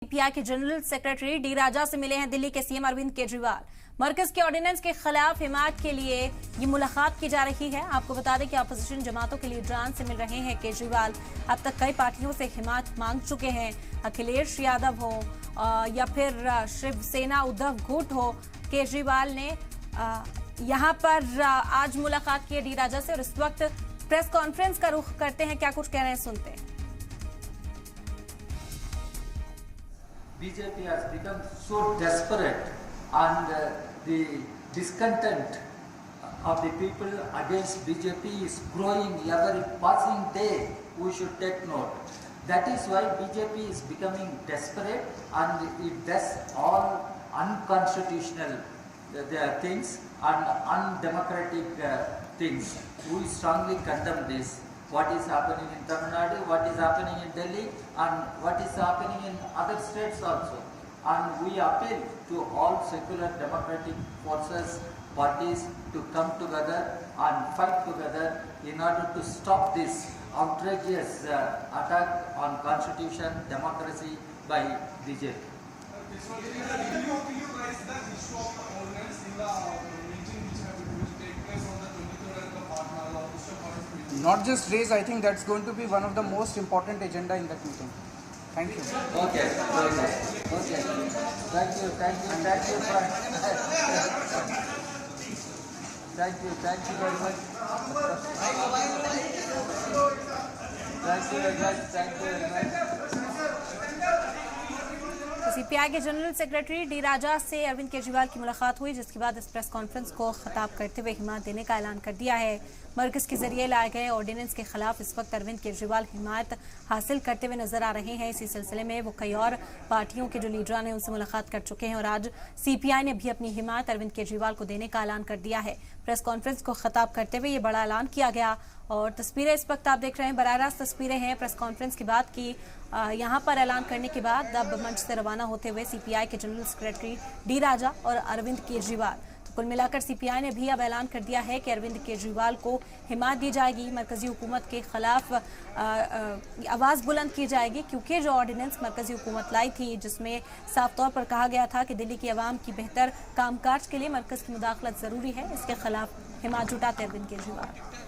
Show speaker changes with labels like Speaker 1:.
Speaker 1: CPI के general secretary D राजा से मिले हैं दिल्ली के सीएम अरविंद केजरीवाल। मरकज के ऑर्डिनेंस के खिलाफ हिमायत के लिए ये मुलाकात की जा रही है। आपको बता दें कि अपोजिशन जमातों के लीडरान से मिल रहे हैं केजरीवाल। अब तक कई पार्टियों से हिमायत मांग चुके हैं। अखिलेश यादव हो या फिर शिवसेना उद्धव गुट हो, केजरीवाल ने यहाँ पर आज मुलाकात की है डी राजा से और इस वक्त प्रेस कॉन्फ्रेंस का रुख करते हैं। क्या कुछ कह रहे हैं सुनते हैं।
Speaker 2: BJP has become so desperate and the discontent of the people against BJP is growing every passing day. We should take note. That is why BJP is becoming desperate and it does all unconstitutional things and undemocratic things. We strongly condemn this. What is happening in Tamil Nadu, what is happening in Delhi, and what is happening in other states also. And we appeal to all secular democratic forces, parties to come together and fight together in order to stop this outrageous attack on constitution, democracy by BJP.
Speaker 3: Not just raise, I think that's going to be one of the most important agenda in that meeting. Thank you.
Speaker 2: Okay. Thank you, friend. Thank you very much. Thank you very much.
Speaker 1: CPI के general secretary D राजा से अरविंद केजरीवाल की मुलाकात हुई, जिसके बाद इस press conference को खिताब करते हुए हिमायत देने का ऐलान कर दिया है। मरकज के जरिए लाए गए ऑर्डिनेंस के खिलाफ इस वक्त अरविंद केजरीवाल हिमायत हासिल करते हुए नजर आ रहे हैं। इसी सिलसिले में वो कई और पार्टियों के जो लीडरान हैं उनसे मुलाकात कर चुके हैं और आज सीपीआई ने भी अपनी हिमायत अरविंद केजरीवाल को देने का ऐलान कर दिया है। प्रेस कॉन्फ्रेंस को खिताब करते हुए ये बड़ा ऐलान किया गया और तस्वीरें इस वक्त आप देख रहे हैं, बराह रास्त तस्वीरें हैं प्रेस कॉन्फ्रेंस के बाद की। यहाँ पर ऐलान करने के बाद अब मंच से रवाना होते हुए सीपीआई के जनरल सेक्रेटरी डी राजा और अरविंद केजरीवाल। तो कुल मिलाकर सीपीआई ने भी अब ऐलान कर दिया है कि अरविंद केजरीवाल को हिमायत दी जाएगी, मरकजी हुकूमत के खिलाफ आवाज़ बुलंद की जाएगी, क्योंकि जो ऑर्डिनेंस मरकजी हुकूमत लाई थी जिसमें साफ तौर पर कहा गया था कि दिल्ली की आवाम की बेहतर कामकाज के लिए मरकज़ की मुदाखलत ज़रूरी है, इसके खिलाफ हिमायत जुटाते अरविंद केजरीवाल।